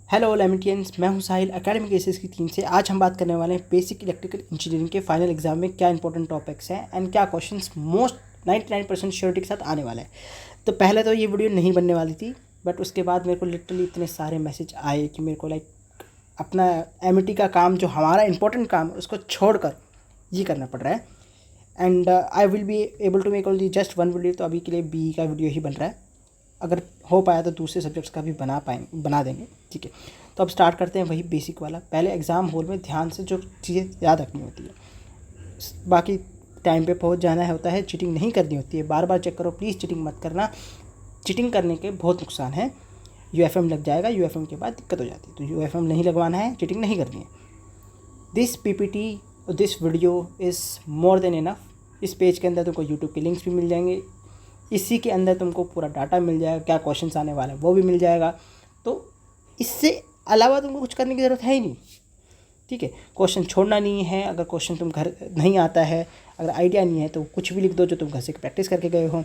Hello लेमिटियंस, मैं हूं साहिल academic assess की टीम से। आज हम बात करने वाले हैं बेसिक इलेक्ट्रिकल इंजीनियरिंग के फाइनल एग्जाम में क्या इंपॉर्टेंट टॉपिक्स हैं एंड क्या क्वेश्चंस मोस्ट 99% श्योरिटी के साथ आने वाले हैं। तो पहले तो ये वीडियो नहीं बनने वाली थी, बट उसके बाद मेरे को लिटरली इतने सारे मैसेज आए कि मेरे को अपना एमिटी का काम, जो हमारा इंपॉर्टेंट काम है, उसको छोड़कर ये करना पड़ रहा है। And I will be able to make only just one video. तो अभी के लिए बी का वीडियो ही बन रहा है, अगर हो पाया तो दूसरे सब्जेक्ट्स का भी बना देंगे। ठीक है, तो अब स्टार्ट करते हैं वही बेसिक वाला। पहले एग्ज़ाम हॉल में ध्यान से जो चीज़ें याद रखनी होती है, बाकी टाइम पे पहुंच जाना होता है, चीटिंग नहीं करनी होती है। बार बार चेक करो, प्लीज़ चीटिंग मत करना। चीटिंग करने के बहुत नुकसान है। यूएफएम लग जाएगा, यूएफएम के बाद दिक्कत हो जाती है, तो यूएफएम नहीं लगवाना है, चीटिंग नहीं करनी है। This PPT, this video is more than enough. इस पेज के अंदर तुमको यूट्यूब के लिंक्स भी मिल जाएंगे, इसी के अंदर तुमको पूरा डाटा मिल जाएगा, क्या क्वेश्चंस आने वाले हैं वो भी मिल जाएगा। तो इससे अलावा तुमको कुछ करने की ज़रूरत है ही नहीं। ठीक है, क्वेश्चन छोड़ना नहीं है। अगर क्वेश्चन तुम घर नहीं आता है, अगर आइडिया नहीं है, तो कुछ भी लिख दो जो तुम घर से प्रैक्टिस करके गए हो।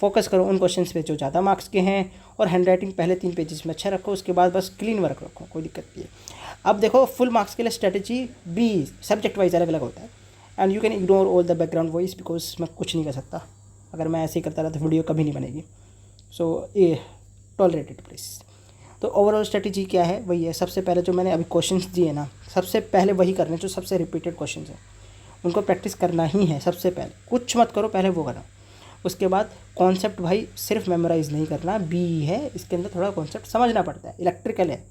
फोकस करो उन क्वेश्चंस पे जो ज़्यादा मार्क्स के हैं, और हैंड राइटिंग पहले 3 पेजेस में अच्छा रखो, उसके बाद बस क्लीन वर्क रखो, कोई दिक्कत नहीं है। अब देखो, फुल मार्क्स के लिए स्ट्रेटजी बी सब्जेक्ट वाइज अलग अलग होता है, and you can ignore all the background voice, because मैं कुछ नहीं कर सकता। अगर मैं ऐसे ही करता रहा तो वीडियो कभी नहीं बनेगी। सो ये टॉलरेटेड प्लीज़। तो ओवरऑल स्ट्रेटजी क्या है, वही है। सबसे पहले जो मैंने अभी क्वेश्चंस दिए ना, सबसे पहले वही करने जो सबसे रिपीटेड क्वेश्चंस हैं, उनको प्रैक्टिस करना ही है। सबसे पहले कुछ मत करो, पहले वो करना। उसके बाद कॉन्सेप्ट भाई सिर्फ मेमोराइज नहीं करना, बी है, इसके अंदर थोड़ा कॉन्सेप्ट समझना पड़ता है, इलेक्ट्रिकल है।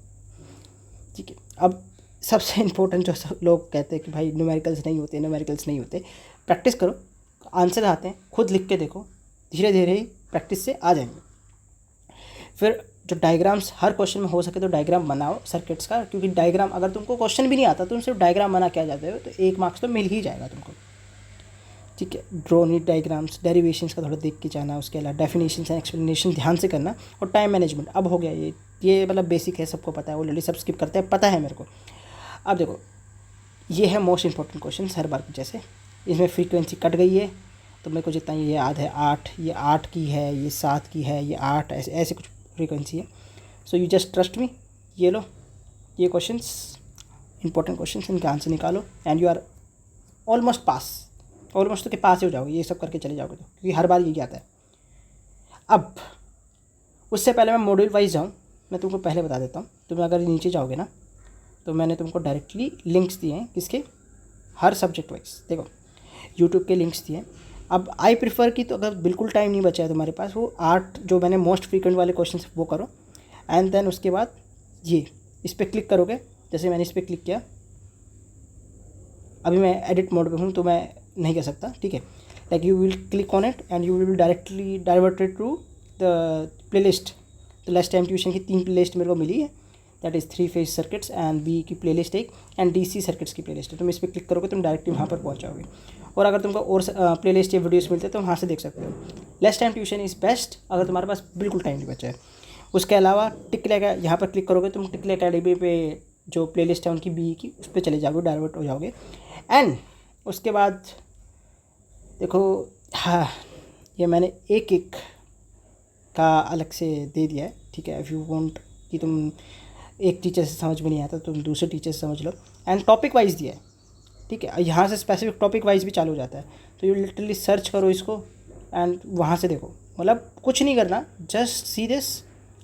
ठीक है, अब सबसे इम्पोर्टेंट जो सब लोग कहते हैं कि भाई न्यूमेरिकल्स नहीं होते, न्यूमेरिकल्स नहीं होते, प्रैक्टिस करो, आंसर आते हैं, खुद लिख के देखो, धीरे धीरे ही प्रैक्टिस से आ जाएंगे। फिर जो डायग्राम्स, हर क्वेश्चन में हो सके तो डायग्राम बनाओ सर्किट्स का, क्योंकि डायग्राम, अगर तुमको क्वेश्चन भी नहीं आता, तुम सिर्फ डायग्राम बना के आ जाते हो, तो 1 मार्क्स तो मिल ही जाएगा तुमको। ठीक है, ड्रॉ नीट डायग्राम्स, डेरिवेशंस का थोड़ा देख के जाना, उसके अलावा डेफिनेशंस एंड एक्सप्लेनेशन ध्यान से करना, और टाइम मैनेजमेंट अब हो गया। ये मतलब बेसिक है, सबको पता है, ऑलरेडी सब स्किप करते हैं, पता है मेरे को। अब देखो, ये है मोस्ट इंपॉर्टेंट क्वेश्चन हर बार की जैसे। इसमें फ्रीक्वेंसी कट गई है, तो मेरे को जितना ये याद है 8, ये 8 की है, ये 7 की है, ये 8, ऐसे ऐसे कुछ फ्रीक्वेंसी है। So you just trust me. ये लो, ये क्वेश्चंस इंपॉर्टेंट क्वेश्चंस, इनके आंसर निकालो, and you are almost pass. Almost तो के पास ही हो जाओगे, ये सब करके चले जाओगे तो, क्योंकि हर बार यही आता है। अब उससे पहले मैं मॉड्यूल वाइज जाऊँ, मैं तुमको पहले बता देता हूँ। तुम अगर नीचे जाओगे ना, तो मैंने तुमको डायरेक्टली लिंक्स दिए हैं, किसके, हर सब्जेक्ट वाइज। देखो, यूट्यूब के लिंक्स दिए हैं। अब आई प्रिफर की, तो अगर बिल्कुल टाइम नहीं बचा है तुम्हारे पास, वो 8 जो मैंने मोस्ट फ्रीक्वेंट वाले क्वेश्चन वो करो, एंड देन उसके बाद ये इस पर क्लिक करोगे। जैसे मैंने इस पर क्लिक किया, अभी मैं एडिट मोड पे हूँ तो मैं नहीं कर सकता। ठीक है, like you will click on it and you will directly diverted to the playlist. तो लास्ट टाइम ट्यूशन की 3 प्ले लिस्ट मेरे को मिली है, that is 3 phase circuits and B की प्ले लिस्ट एक, एंड डीसी सर्किट्स की playlist है। तुम इस पर क्लिक करोगे, तुम डायरेक्टली वहाँ पर पहुँच जाओगे। और अगर तुमको और प्ले लिस्ट या वीडियोस मिलते हैं तो वहाँ से देख सकते हो। Less time tuition is best अगर तुम्हारे पास बिल्कुल टाइम नहीं बचा है। उसके अलावा टिकले का यहाँ पर क्लिक करोगे, तुम टिकले अकेडमी पे जो प्ले लिस्ट है उनकी बी की, उस पर चले जाओगे, डाइवर्ट हो जाओगे। एंड उसके बाद देखो, हाँ, ये मैंने एक एक का अलग से दे दिया है। ठीक है, इफ़ यू वांट कि तुम एक टीचर से समझ में नहीं आता, तुम दूसरे टीचर से समझ लो, एंड टॉपिक वाइज दिया है। ठीक है, यहाँ से स्पेसिफिक टॉपिक वाइज भी चालू हो जाता है, तो यू लिटरली सर्च करो इसको एंड वहाँ से देखो। मतलब कुछ नहीं करना, जस्ट सी दिस।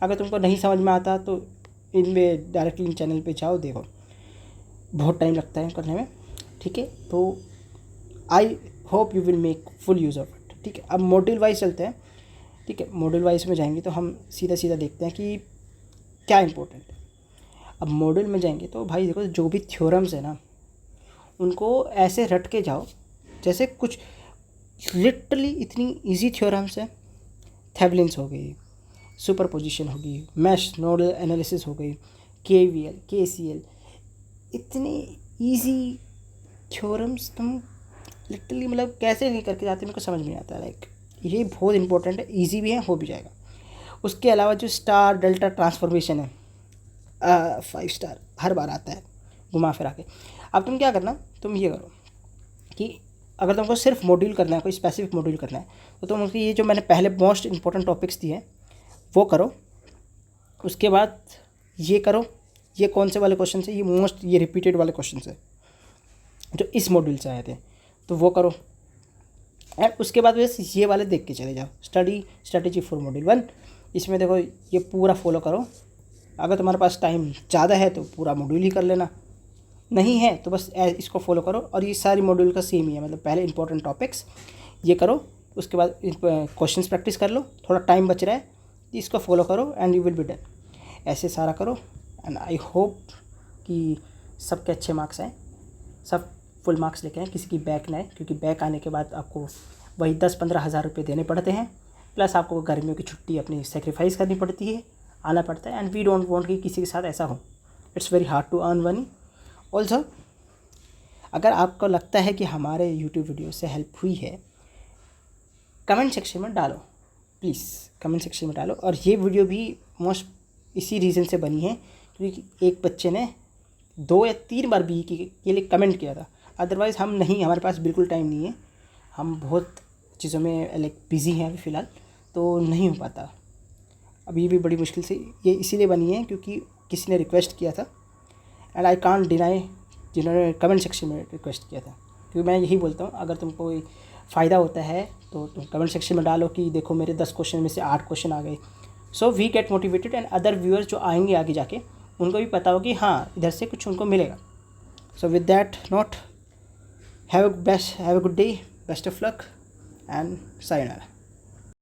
अगर तुमको नहीं समझ में आता तो इनमें डायरेक्टली इन चैनल पे जाओ, देखो, बहुत टाइम लगता है करने में। ठीक है, तो I hope you will make full use of it. ठीक है, अब मॉड्यूल वाइज चलते हैं। ठीक है, मॉड्यूल वाइज में जाएंगे तो हम सीधा सीधा देखते हैं कि क्या इंपॉर्टेंट है। अब मॉड्यूल में जाएंगे तो भाई देखो, जो भी थ्योरम्स है ना, उनको ऐसे रट के जाओ जैसे कुछ लिटरली इतनी इजी थ्योरम्स हैं। थेवेलिन्स हो गई, सुपरपोजिशन होगी, मैश नोडल एनालिसिस हो गई, केवीएल, केसीएल, इतनी इजी थ्योरम्स तुम लिटरली मतलब कैसे नहीं करके जाते, मेरे को समझ में नहीं आता। लाइक ये बहुत इंपॉर्टेंट है, इजी भी है, हो भी जाएगा। उसके अलावा जो स्टार डेल्टा ट्रांसफॉर्मेशन है, 5 स्टार हर बार आता है घुमा फिरा के। अब तुम क्या करना, तुम ये करो कि अगर तुमको सिर्फ मॉड्यूल करना है, कोई स्पेसिफिक मॉड्यूल करना है, तो तुम उसकी ये जो मैंने पहले मोस्ट इंपॉर्टेंट टॉपिक्स दिए हैं वो करो। उसके बाद ये करो, ये कौन से वाले क्वेश्चन है, ये मोस्ट ये रिपीटेड वाले क्वेश्चन है जो इस मॉड्यूल से आए थे, तो वो करो। एंड उसके बाद बस ये वाले देख के चले जाओ, स्ट्रेटेजी फॉर मॉड्यूल 1। इसमें देखो ये पूरा फॉलो करो। अगर तुम्हारे पास टाइम ज़्यादा है तो पूरा मॉड्यूल ही कर लेना, नहीं है तो बस इसको फॉलो करो। और ये सारी मॉड्यूल का सेम ही है, मतलब पहले इंपॉर्टेंट टॉपिक्स ये करो, उसके बाद क्वेश्चंस प्रैक्टिस कर लो, थोड़ा टाइम बच रहा है इसको फॉलो करो and you will be done. ऐसे सारा करो एंड आई होप कि सबके अच्छे मार्क्स आए, सब फुल मार्क्स लेके आए, किसी की बैक ना आए, क्योंकि बैक आने के बाद आपको वही 10-15 हज़ार रुपये देने पड़ते हैं, प्लस आपको गर्मियों की छुट्टी अपनी सेक्रीफाइस करनी पड़ती है, आना पड़ता है। एंड वी डोंट वांट कि किसी के साथ ऐसा हो। It's very hard to earn money also. अगर आपको लगता है कि हमारे यूट्यूब वीडियो से हेल्प हुई है, कमेंट सेक्शन में डालो, प्लीज़ कमेंट सेक्शन में डालो। और ये वीडियो भी मोस्ट इसी रीज़न से बनी है क्योंकि एक बच्चे ने 2 या 3 बार बी के लिए कमेंट किया था। अदरवाइज़ हम नहीं, हमारे पास बिल्कुल टाइम नहीं है, हम बहुत चीज़ों में लाइक बिज़ी हैं अभी फ़िलहाल, तो नहीं हो पाता। अभी भी बड़ी मुश्किल से ये इसीलिए बनी है क्योंकि किसी ने रिक्वेस्ट किया था एंड आई कांट डिनाई जिन्होंने कमेंट सेक्शन में रिक्वेस्ट किया था। क्योंकि मैं यही बोलता हूँ, अगर तुमको कोई फ़ायदा होता है तो तुम कमेंट सेक्शन में डालो कि देखो मेरे 10 क्वेश्चन में से 8 क्वेश्चन आ गए। So we get motivated and other viewers जो आएंगे आगे जाके उनको भी पता हो कि हाँ इधर से कुछ उनको मिलेगा। So with that note, have a good day, best of luck and sayonara.